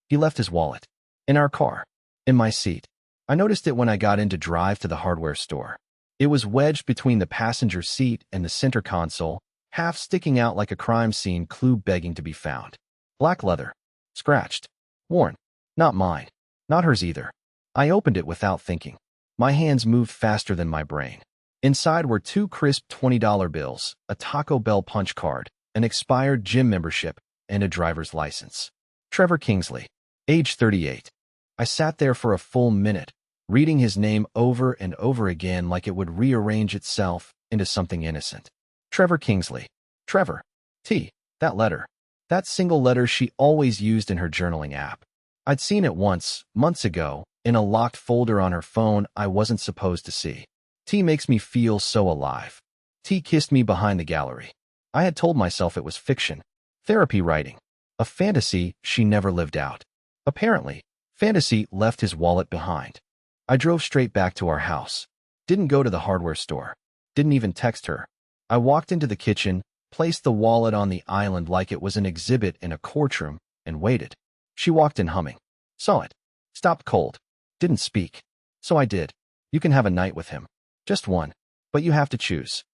He left his wallet. In our car. In my seat. I noticed it when I got in to drive to the hardware store. It was wedged between the passenger seat and the center console, half sticking out like a crime scene clue begging to be found. Black leather. Scratched. Worn. Not mine. Not hers either. I opened it without thinking. My hands moved faster than my brain. Inside were 2 crisp $20 bills, a Taco Bell punch card, an expired gym membership, and a driver's license. Trevor Kingsley. Age 38. I sat there for a full minute, reading his name over and over again like it would rearrange itself into something innocent. Trevor Kingsley. Trevor. T. That letter. That single letter she always used in her journaling app. I'd seen it once, months ago, in a locked folder on her phone I wasn't supposed to see. T makes me feel so alive. T kissed me behind the gallery. I had told myself it was fiction. Therapy writing. A fantasy she never lived out. Apparently, fantasy left his wallet behind. I drove straight back to our house. Didn't go to the hardware store. Didn't even text her. I walked into the kitchen, placed the wallet on the island like it was an exhibit in a courtroom, and waited. She walked in humming. Saw it. Stopped cold. Didn't speak. So I did. You can have a night with him. Just one. But you have to choose.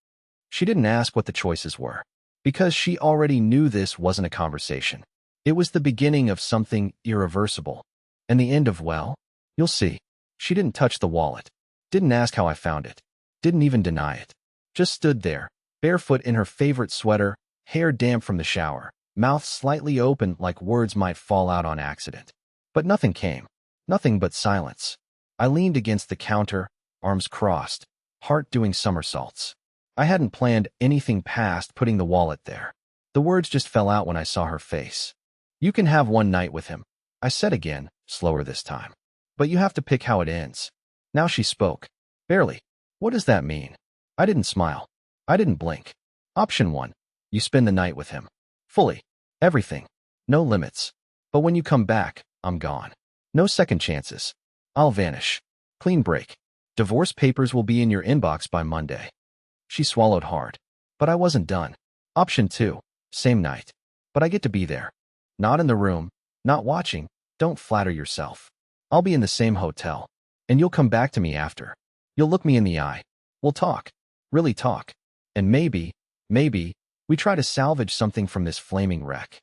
She didn't ask what the choices were. Because she already knew this wasn't a conversation. It was the beginning of something irreversible. And the end of, well, you'll see. She didn't touch the wallet. Didn't ask how I found it. Didn't even deny it. Just stood there, barefoot in her favorite sweater, hair damp from the shower, mouth slightly open like words might fall out on accident. But nothing came. Nothing but silence. I leaned against the counter, arms crossed, heart doing somersaults. I hadn't planned anything past putting the wallet there. The words just fell out when I saw her face. You can have one night with him, I said again, slower this time. But you have to pick how it ends. Now she spoke. Barely. What does that mean? I didn't smile. I didn't blink. Option 1. You spend the night with him. Fully. Everything. No limits. But when you come back, I'm gone. No second chances. I'll vanish. Clean break. Divorce papers will be in your inbox by Monday. She swallowed hard. But I wasn't done. Option 2. Same night. But I get to be there. Not in the room. Not watching. Don't flatter yourself. I'll be in the same hotel. And you'll come back to me after. You'll look me in the eye. We'll talk. Really talk. And maybe, we try to salvage something from this flaming wreck.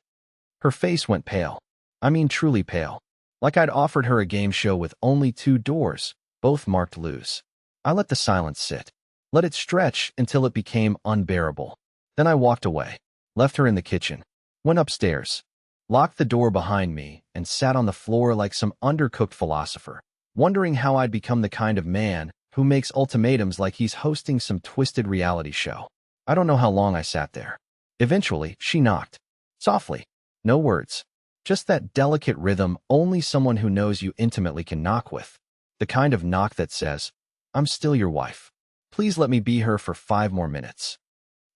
Her face went pale. I mean truly pale. Like I'd offered her a game show with only 2 doors, both marked lose. I let the silence sit. Let it stretch until it became unbearable. Then I walked away. Left her in the kitchen. Went upstairs. Locked the door behind me and sat on the floor like some undercooked philosopher, wondering how I'd become the kind of man who makes ultimatums like he's hosting some twisted reality show. I don't know how long I sat there. Eventually, she knocked. Softly. No words. Just that delicate rhythm only someone who knows you intimately can knock with. The kind of knock that says, I'm still your wife. Please let me be her for 5 more minutes.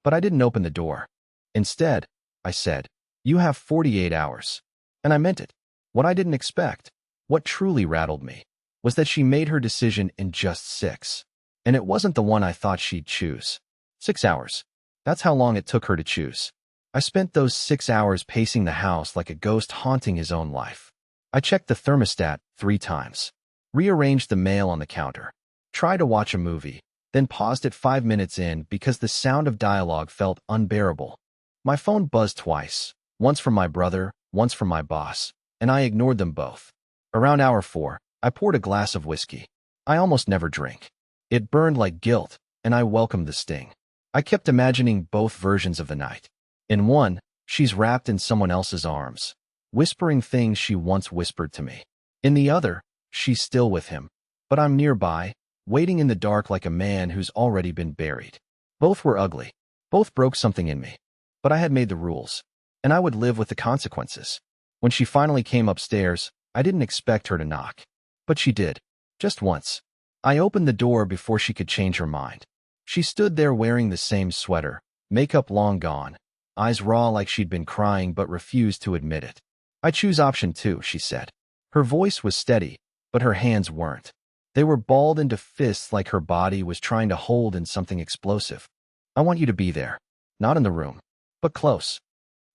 But I didn't open the door. Instead, I said, you have 48 hours. And I meant it. What I didn't expect, what truly rattled me, was that she made her decision in just 6. And it wasn't the one I thought she'd choose. 6 hours. That's how long it took her to choose. I spent those 6 hours pacing the house like a ghost haunting his own life. I checked the thermostat 3 times. Rearranged the mail on the counter. Tried to watch a movie, then paused it 5 minutes in because the sound of dialogue felt unbearable. My phone buzzed twice, once from my brother, once from my boss, and I ignored them both. Around hour 4, I poured a glass of whiskey. I almost never drink. It burned like guilt, and I welcomed the sting. I kept imagining both versions of the night. In one, she's wrapped in someone else's arms, whispering things she once whispered to me. In the other, she's still with him, but I'm nearby, waiting in the dark like a man who's already been buried. Both were ugly. Both broke something in me. But I had made the rules, and I would live with the consequences. When she finally came upstairs, I didn't expect her to knock. But she did. Just once. I opened the door before she could change her mind. She stood there wearing the same sweater, makeup long gone, eyes raw like she'd been crying but refused to admit it. I choose option 2, she said. Her voice was steady, but her hands weren't. They were balled into fists like her body was trying to hold in something explosive. I want you to be there. Not in the room, but close.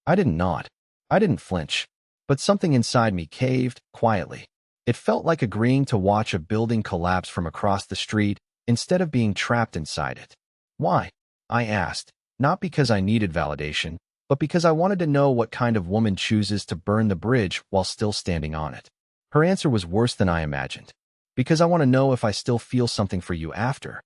I didn't nod. I didn't flinch. but something inside me caved quietly. It felt like agreeing to watch a building collapse from across the street instead of being trapped inside it. Why? I asked, not because I needed validation, but because I wanted to know what kind of woman chooses to burn the bridge while still standing on it. Her answer was worse than I imagined. Because I want to know if I still feel something for you after.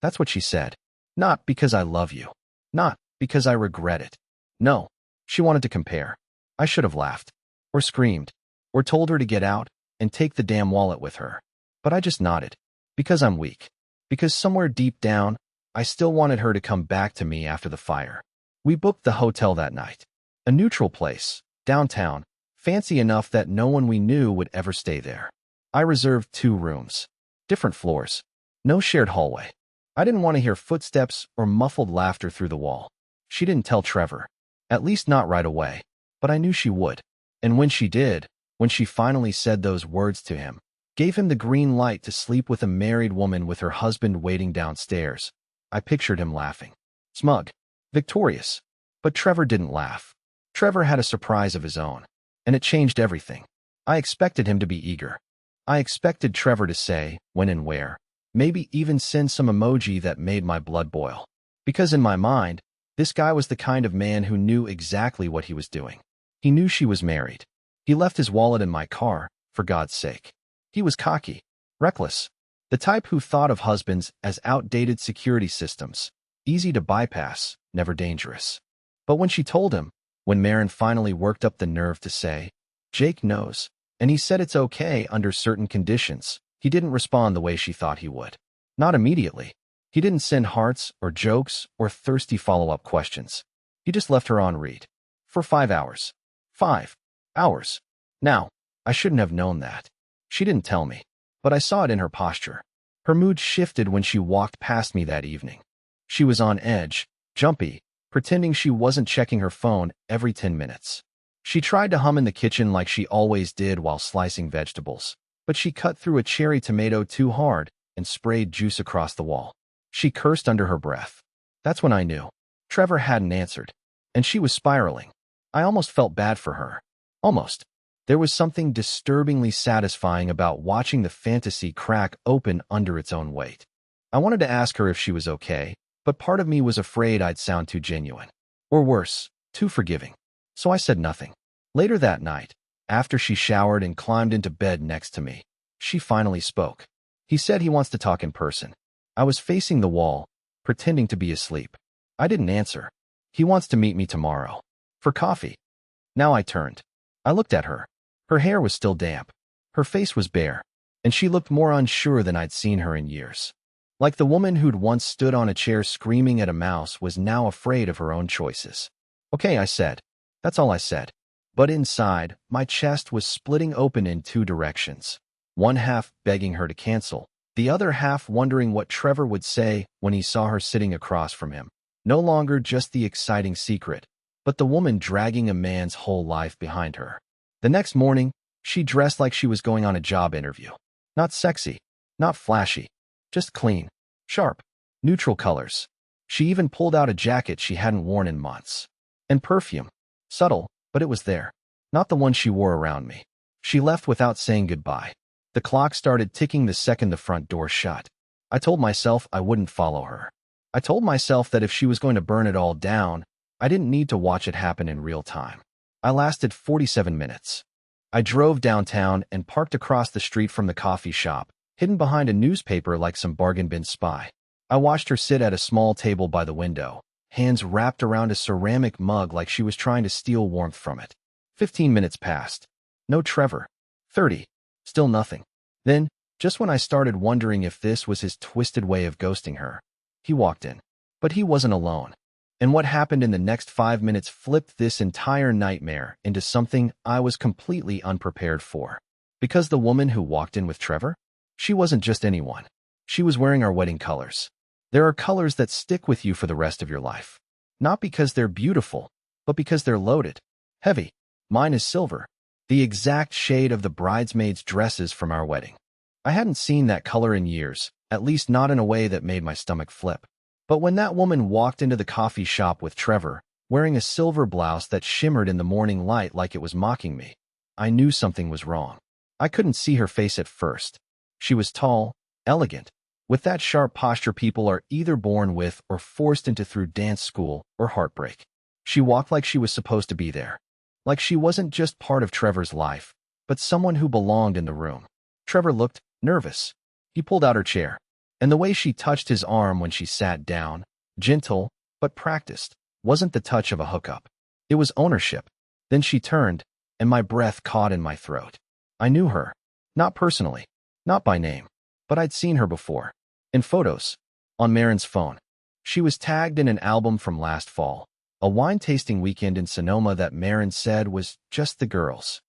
That's what she said. Not because I love you. Not because I regret it. No. She wanted to compare. I should have laughed. Or screamed. Or told her to get out and take the damn wallet with her. But I just nodded. Because I'm weak. Because somewhere deep down, I still wanted her to come back to me after the fire. We booked the hotel that night. A neutral place, downtown, fancy enough that no one we knew would ever stay there. I reserved 2 rooms. Different floors. No shared hallway. I didn't want to hear footsteps or muffled laughter through the wall. She didn't tell Trevor. At least not right away. But I knew she would. And when she did, when she finally said those words to him, gave him the green light to sleep with a married woman with her husband waiting downstairs, I pictured him laughing. Smug. Victorious. But Trevor didn't laugh. Trevor had a surprise of his own. And it changed everything. I expected him to be eager. I expected Trevor to say when and where, maybe even send some emoji that made my blood boil. Because in my mind, this guy was the kind of man who knew exactly what he was doing. He knew she was married. He left his wallet in my car, for God's sake. He was cocky, reckless, the type who thought of husbands as outdated security systems, easy to bypass, never dangerous. But when she told him, when Maren finally worked up the nerve to say, Jake knows, and he said it's okay under certain conditions, he didn't respond the way she thought he would. Not immediately. He didn't send hearts or jokes or thirsty follow-up questions. He just left her on read. For 5 hours. 5 hours. Now, I shouldn't have known that. She didn't tell me, but I saw it in her posture. Her mood shifted when she walked past me that evening. She was on edge, jumpy, pretending she wasn't checking her phone every 10 minutes. She tried to hum in the kitchen like she always did while slicing vegetables, but she cut through a cherry tomato too hard and sprayed juice across the wall. She cursed under her breath. That's when I knew. Trevor hadn't answered, and she was spiraling. I almost felt bad for her. Almost. There was something disturbingly satisfying about watching the fantasy crack open under its own weight. I wanted to ask her if she was okay, but part of me was afraid I'd sound too genuine. Or worse, too forgiving. So I said nothing. Later that night, after she showered and climbed into bed next to me, she finally spoke. He said he wants to talk in person. I was facing the wall, pretending to be asleep. I didn't answer. He wants to meet me tomorrow. For coffee. Now I turned. I looked at her. Her hair was still damp. Her face was bare, and she looked more unsure than I'd seen her in years. Like the woman who'd once stood on a chair screaming at a mouse was now afraid of her own choices. Okay, I said. That's all I said. But inside, my chest was splitting open in 2 directions. One half begging her to cancel, the other half wondering what Trevor would say when he saw her sitting across from him. No longer just the exciting secret, but the woman dragging a man's whole life behind her. The next morning, she dressed like she was going on a job interview. Not sexy, not flashy, just clean, sharp, neutral colors. She even pulled out a jacket she hadn't worn in months. And perfume. Subtle, but it was there. Not the one she wore around me. She left without saying goodbye. The clock started ticking the second the front door shut. I told myself I wouldn't follow her. I told myself that if she was going to burn it all down, I didn't need to watch it happen in real time. I lasted 47 minutes. I drove downtown and parked across the street from the coffee shop, hidden behind a newspaper like some bargain bin spy. I watched her sit at a small table by the window, hands wrapped around a ceramic mug like she was trying to steal warmth from it. 15 minutes passed. No Trevor. 30. Still nothing. Then, just when I started wondering if this was his twisted way of ghosting her, he walked in. But he wasn't alone. And what happened in the next 5 minutes flipped this entire nightmare into something I was completely unprepared for. Because the woman who walked in with Trevor? She wasn't just anyone. She was wearing our wedding colors. There are colors that stick with you for the rest of your life. Not because they're beautiful, but because they're loaded. Heavy. Mine is silver. The exact shade of the bridesmaids' dresses from our wedding. I hadn't seen that color in years, at least not in a way that made my stomach flip. But when that woman walked into the coffee shop with Trevor, wearing a silver blouse that shimmered in the morning light like it was mocking me, I knew something was wrong. I couldn't see her face at first. She was tall, elegant, with that sharp posture people are either born with or forced into through dance school or heartbreak. She walked like she was supposed to be there. Like she wasn't just part of Trevor's life, but someone who belonged in the room. Trevor looked nervous. He pulled out her chair, and the way she touched his arm when she sat down, gentle but practiced, wasn't the touch of a hookup. It was ownership. Then she turned, and my breath caught in my throat. I knew her. Not personally. Not by name. But I'd seen her before. In photos. On Marin's phone. She was tagged in an album from last fall. A wine-tasting weekend in Sonoma that Marin said was just the girls.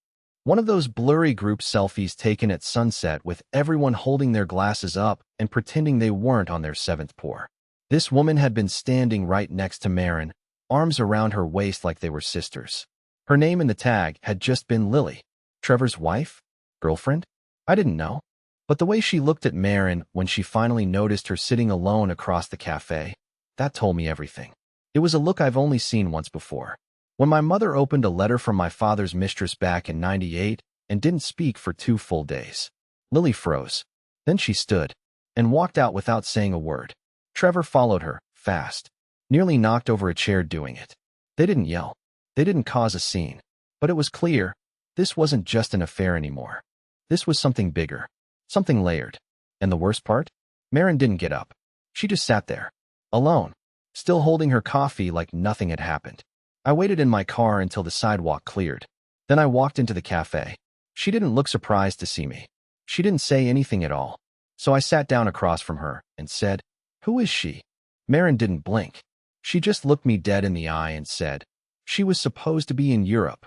One of those blurry group selfies taken at sunset with everyone holding their glasses up and pretending they weren't on their seventh pour. This woman had been standing right next to Marin, arms around her waist like they were sisters. Her name in the tag had just been Lily. Trevor's wife? Girlfriend? I didn't know. But the way she looked at Marin when she finally noticed her sitting alone across the cafe, that told me everything. It was a look I've only seen once before. When my mother opened a letter from my father's mistress back in '98 and didn't speak for 2 full days. Lily froze. Then she stood and walked out without saying a word. Trevor followed her, fast. Nearly knocked over a chair doing it. They didn't yell. They didn't cause a scene. But it was clear, this wasn't just an affair anymore. This was something bigger. Something layered. And the worst part? Marin didn't get up. She just sat there. Alone. Still holding her coffee like nothing had happened. I waited in my car until the sidewalk cleared. Then I walked into the cafe. She didn't look surprised to see me. She didn't say anything at all. So I sat down across from her and said, "Who is she?" Marin didn't blink. She just looked me dead in the eye and said, "She was supposed to be in Europe."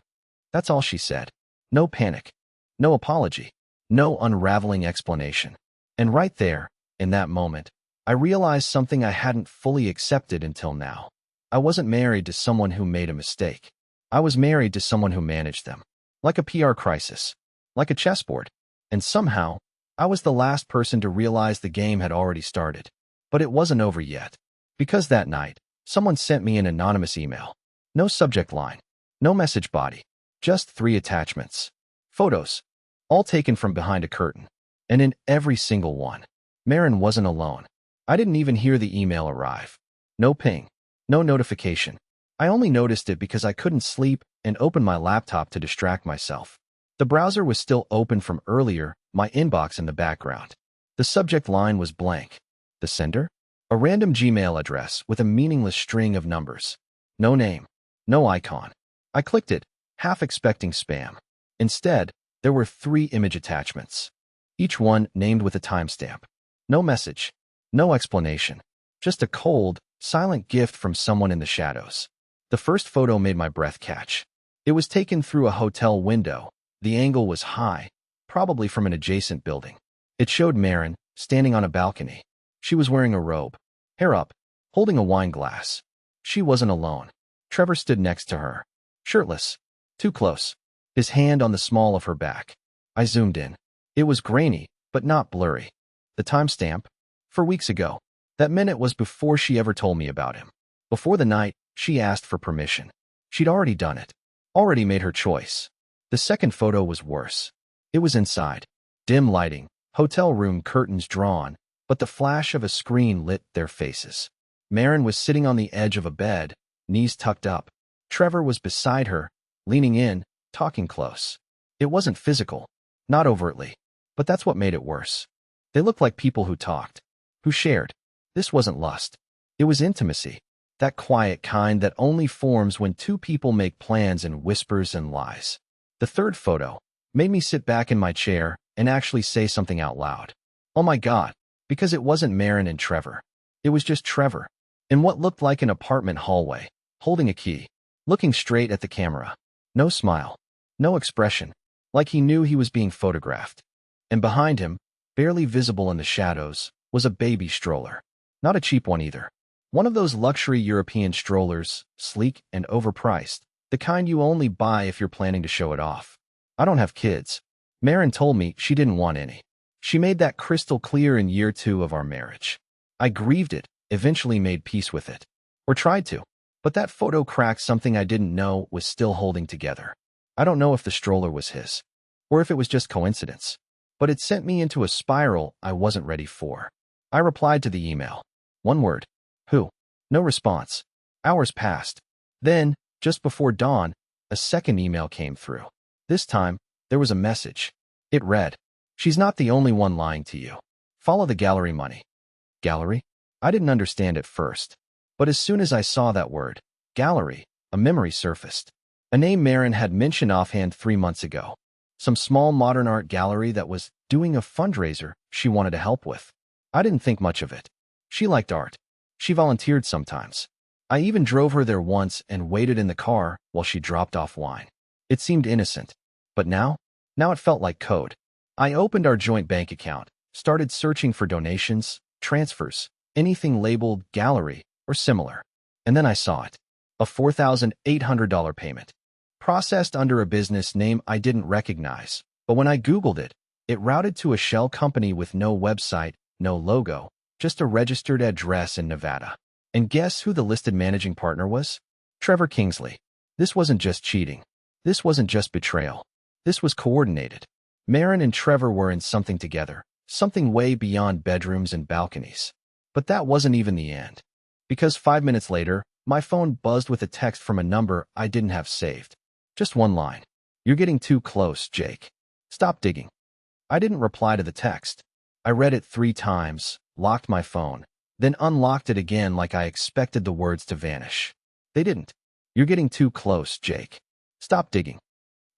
That's all she said. No panic. No apology. No unraveling explanation. And right there, in that moment, I realized something I hadn't fully accepted until now. I wasn't married to someone who made a mistake. I was married to someone who managed them. Like a PR crisis. Like a chessboard. And somehow, I was the last person to realize the game had already started. But it wasn't over yet. Because that night, someone sent me an anonymous email. No subject line. No message body. Just 3 attachments. Photos. All taken from behind a curtain. And in every single one, Marin wasn't alone. I didn't even hear the email arrive. No ping. No notification. I only noticed it because I couldn't sleep and opened my laptop to distract myself. The browser was still open from earlier, my inbox in the background. The subject line was blank. The sender? A random Gmail address with a meaningless string of numbers. No name. No icon. I clicked it, half expecting spam. Instead, there were 3 image attachments. Each one named with a timestamp. No message. No explanation. Just a cold, silent gift from someone in the shadows. The first photo made my breath catch. It was taken through a hotel window. The angle was high, probably from an adjacent building. It showed Marin, standing on a balcony. She was wearing a robe, hair up, holding a wine glass. She wasn't alone. Trevor stood next to her, shirtless, too close, his hand on the small of her back. I zoomed in. It was grainy, but not blurry. The timestamp? For weeks ago. That minute was before she ever told me about him. Before the night, she asked for permission. She'd already done it. Already made her choice. The second photo was worse. It was inside. Dim lighting, hotel room curtains drawn, but the flash of a screen lit their faces. Marin was sitting on the edge of a bed, knees tucked up. Trevor was beside her, leaning in, talking close. It wasn't physical. Not overtly. But that's what made it worse. They looked like people who talked. Who shared. This wasn't lust. It was intimacy. That quiet kind that only forms when 2 people make plans in whispers and lies. The third photo made me sit back in my chair and actually say something out loud. Oh my God, because it wasn't Marin and Trevor. It was just Trevor, in what looked like an apartment hallway, holding a key, looking straight at the camera. No smile. No expression. Like he knew he was being photographed. And behind him, barely visible in the shadows, was a baby stroller. Not a cheap one either. One of those luxury European strollers, sleek and overpriced, the kind you only buy if you're planning to show it off. I don't have kids. Marin told me she didn't want any. She made that crystal clear in year 2 of our marriage. I grieved it, eventually made peace with it. Or tried to. But that photo cracked something I didn't know was still holding together. I don't know if the stroller was his, or if it was just coincidence, but it sent me into a spiral I wasn't ready for. I replied to the email. One word. Who? No response. Hours passed. Then, just before dawn, a second email came through. This time, there was a message. It read, "She's not the only one lying to you. Follow the gallery money." Gallery? I didn't understand at first, but as soon as I saw that word, gallery, a memory surfaced. A name Marin had mentioned offhand 3 months ago. Some small modern art gallery that was doing a fundraiser she wanted to help with. I didn't think much of it. She liked art. She volunteered sometimes. I even drove her there once and waited in the car while she dropped off wine. It seemed innocent. But now it felt like code. I opened our joint bank account, started searching for donations, transfers, anything labeled gallery or similar. And then I saw it. A $4,800 payment. Processed under a business name I didn't recognize. But when I Googled it, it routed to a shell company with no website, no logo, just a registered address in Nevada. And guess who the listed managing partner was? Trevor Kingsley. This wasn't just cheating. This wasn't just betrayal. This was coordinated. Marin and Trevor were in something together, something way beyond bedrooms and balconies. But that wasn't even the end. Because 5 minutes later, my phone buzzed with a text from a number I didn't have saved. Just one line. "You're getting too close, Jake. Stop digging." I didn't reply to the text. I read it 3 times, locked my phone, then unlocked it again like I expected the words to vanish. They didn't. "You're getting too close, Jake. Stop digging."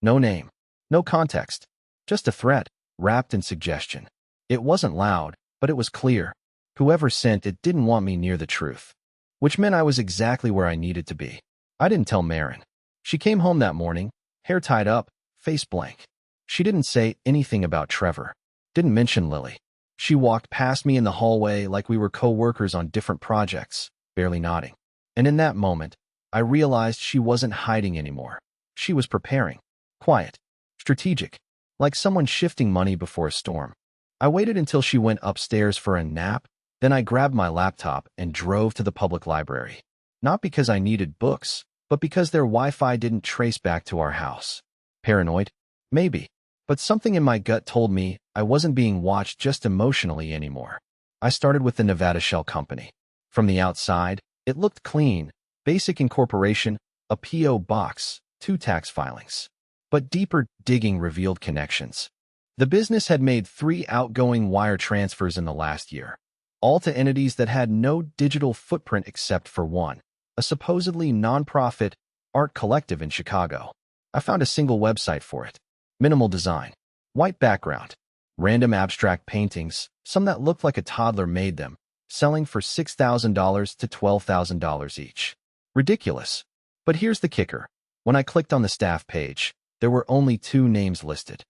No name. No context. Just a threat, wrapped in suggestion. It wasn't loud, but it was clear. Whoever sent it didn't want me near the truth. Which meant I was exactly where I needed to be. I didn't tell Marin. She came home that morning, hair tied up, face blank. She didn't say anything about Trevor. Didn't mention Lily. She walked past me in the hallway like we were co-workers on different projects, barely nodding. And in that moment, I realized she wasn't hiding anymore. She was preparing. Quiet. Strategic. Like someone shifting money before a storm. I waited until she went upstairs for a nap, then I grabbed my laptop and drove to the public library. Not because I needed books, but because their Wi-Fi didn't trace back to our house. Paranoid? Maybe. But something in my gut told me I wasn't being watched just emotionally anymore. I started with the Nevada Shell Company. From the outside, it looked clean. Basic incorporation, a P.O. box, 2 tax filings. But deeper digging revealed connections. The business had made 3 outgoing wire transfers in the last year, all to entities that had no digital footprint except for one, a supposedly nonprofit art collective in Chicago. I found a single website for it. Minimal design. White background. Random abstract paintings, some that looked like a toddler made them, selling for $6,000 to $12,000 each. Ridiculous. But here's the kicker. When I clicked on the staff page, there were only 2 names listed.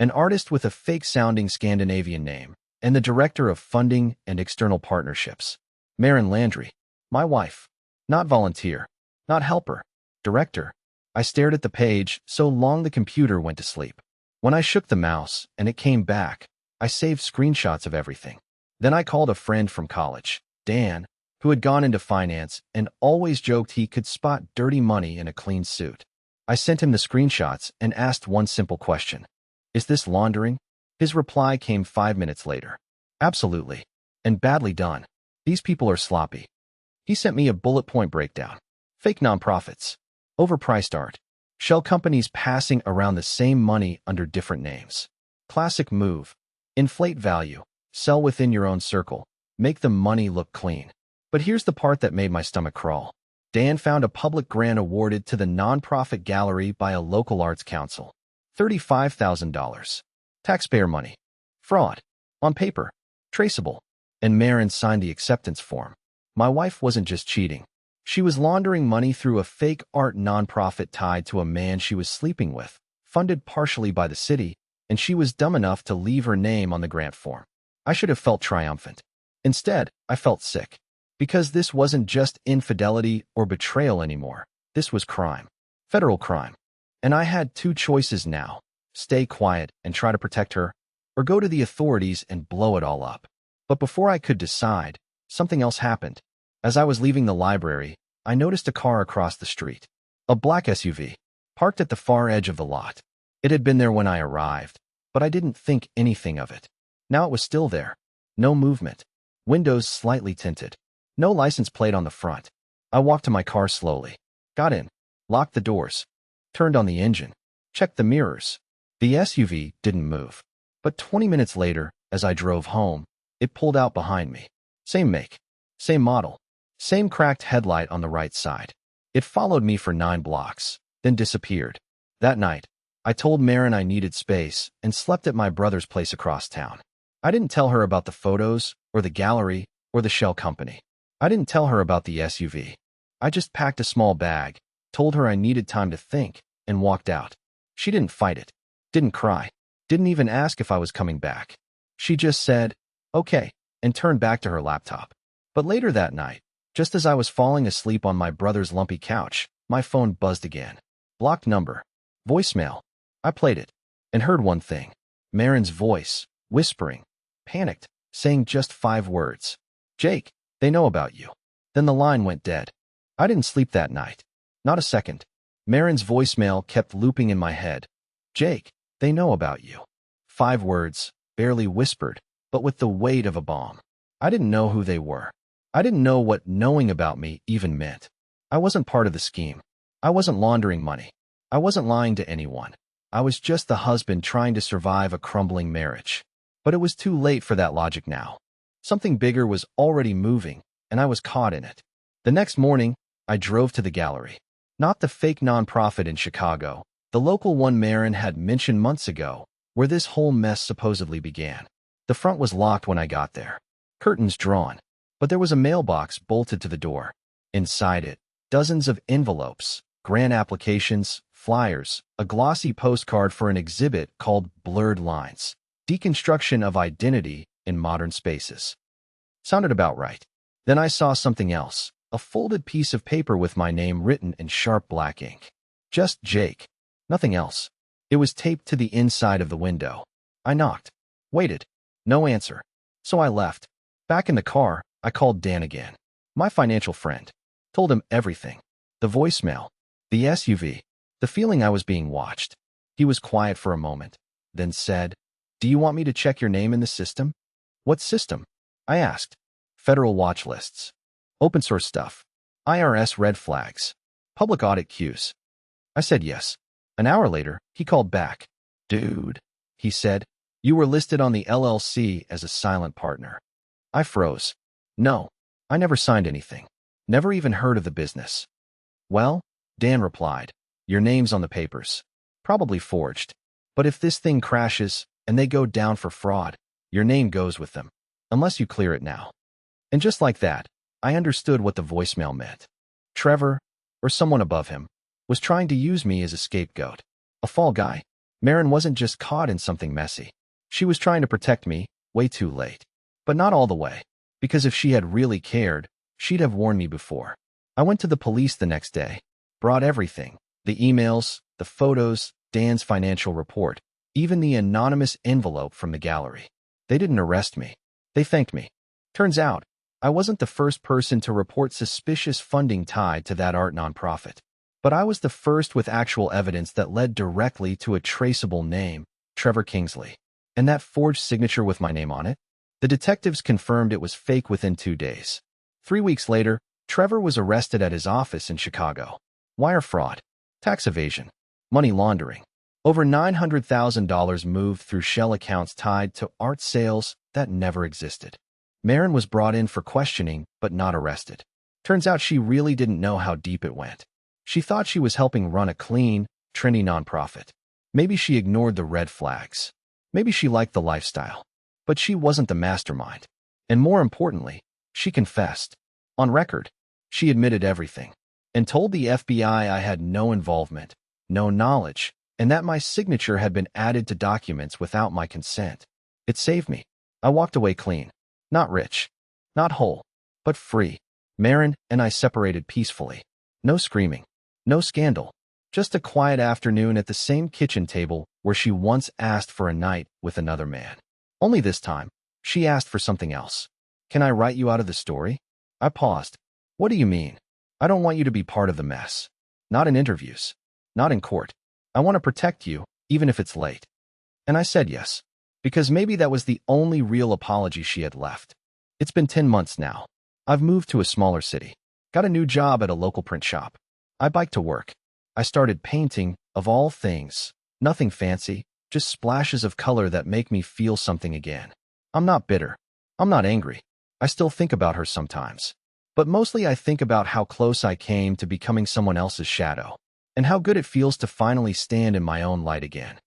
An artist with a fake-sounding Scandinavian name, and the director of funding and external partnerships. Marin Landry. My wife. Not volunteer. Not helper. Director. I stared at the page so long the computer went to sleep. When I shook the mouse and it came back, I saved screenshots of everything. Then I called a friend from college, Dan, who had gone into finance and always joked he could spot dirty money in a clean suit. I sent him the screenshots and asked one simple question. Is this laundering? His reply came 5 minutes later. Absolutely. And badly done. These people are sloppy. He sent me a bullet point breakdown. Fake nonprofits. Overpriced art. Shell companies passing around the same money under different names. Classic move. Inflate value. Sell within your own circle. Make the money look clean. But here's the part that made my stomach crawl. Dan found a public grant awarded to the nonprofit gallery by a local arts council. $35,000. Taxpayer money. Fraud. On paper. Traceable. And Marin signed the acceptance form. My wife wasn't just cheating. She was laundering money through a fake art nonprofit tied to a man she was sleeping with, funded partially by the city, and she was dumb enough to leave her name on the grant form. I should have felt triumphant. Instead, I felt sick. Because this wasn't just infidelity or betrayal anymore. This was crime. Federal crime. And I had 2 choices now. Stay quiet and try to protect her, or go to the authorities and blow it all up. But before I could decide, something else happened. As I was leaving the library, I noticed a car across the street. A black SUV. parked at the far edge of the lot. It had been there when I arrived, but I didn't think anything of it. Now it was still there. No movement. Windows slightly tinted. No license plate on the front. I walked to my car slowly. Got in. Locked the doors. Turned on the engine. Checked the mirrors. The SUV didn't move. But 20 minutes later, as I drove home, it pulled out behind me. Same make. Same model. Same cracked headlight on the right side. It followed me for 9 blocks, then disappeared. That night, I told Marin I needed space and slept at my brother's place across town. I didn't tell her about the photos, or the gallery, or the shell company. I didn't tell her about the SUV. I just packed a small bag, told her I needed time to think, and walked out. She didn't fight it. Didn't cry. Didn't even ask if I was coming back. She just said, okay, and turned back to her laptop. But later that night, just as I was falling asleep on my brother's lumpy couch, my phone buzzed again. Blocked number. Voicemail. I played it, and heard one thing. Marin's voice, whispering, panicked, saying just 5 words. Jake, they know about you. Then the line went dead. I didn't sleep that night. Not a second. Marin's voicemail kept looping in my head. Jake, they know about you. 5 words, barely whispered, but with the weight of a bomb. I didn't know who they were. I didn't know what knowing about me even meant. I wasn't part of the scheme. I wasn't laundering money. I wasn't lying to anyone. I was just the husband trying to survive a crumbling marriage. But it was too late for that logic now. Something bigger was already moving, and I was caught in it. The next morning, I drove to the gallery. Not the fake nonprofit in Chicago, the local one Marin had mentioned months ago, where this whole mess supposedly began. The front was locked when I got there. Curtains drawn. But there was a mailbox bolted to the door. Inside it, dozens of envelopes, grant applications, flyers, a glossy postcard for an exhibit called Blurred Lines, Deconstruction of Identity in Modern Spaces. Sounded about right. Then I saw something else, a folded piece of paper with my name written in sharp black ink. Just Jake. Nothing else. It was taped to the inside of the window. I knocked. Waited. No answer. So I left. Back in the car, I called Dan again. My financial friend. Told him everything. The voicemail. The SUV. The feeling I was being watched. He was quiet for a moment, then said, "Do you want me to check your name in the system?" "What system?" I asked. "Federal watch lists. Open source stuff. IRS red flags. Public audit queues." I said yes. An hour later, he called back. "Dude," he said, "you were listed on the LLC as a silent partner." I froze. No, I never signed anything. Never even heard of the business. "Well," Dan replied, "your name's on the papers. Probably forged. But if this thing crashes and they go down for fraud, your name goes with them. Unless you clear it now." And just like that, I understood what the voicemail meant. Trevor, or someone above him, was trying to use me as a scapegoat. A fall guy. Marin wasn't just caught in something messy. She was trying to protect me, way too late. But not all the way. Because if she had really cared, she'd have warned me before. I went to the police the next day. Brought everything. The emails, the photos, Dan's financial report, even the anonymous envelope from the gallery. They didn't arrest me. They thanked me. Turns out, I wasn't the first person to report suspicious funding tied to that art nonprofit. But I was the first with actual evidence that led directly to a traceable name, Trevor Kingsley. And that forged signature with my name on it? The detectives confirmed it was fake within 2 days. 3 weeks later, Trevor was arrested at his office in Chicago. Wire fraud, tax evasion, money laundering. Over $900,000 moved through shell accounts tied to art sales that never existed. Marin was brought in for questioning, but not arrested. Turns out she really didn't know how deep it went. She thought she was helping run a clean, trendy nonprofit. Maybe she ignored the red flags. Maybe she liked the lifestyle. But she wasn't the mastermind. And more importantly, she confessed. On record, she admitted everything. And told the FBI I had no involvement, no knowledge, and that my signature had been added to documents without my consent. It saved me. I walked away clean. Not rich. Not whole. But free. Marin and I separated peacefully. No screaming. No scandal. Just a quiet afternoon at the same kitchen table where she once asked for a night with another man. Only this time, she asked for something else. "Can I write you out of the story?" I paused. "What do you mean?" "I don't want you to be part of the mess. Not in interviews. not in court. I want to protect you, even if it's late. And I said yes, because maybe that was the only real apology she had left. It's been 10 months now. I've moved to a smaller city, got a new job at a local print shop. I bike to work. I started painting, of all things. Nothing fancy, just splashes of color that make me feel something again. I'm not bitter. I'm not angry. I still think about her sometimes. But mostly I think about how close I came to becoming someone else's shadow, and how good it feels to finally stand in my own light again.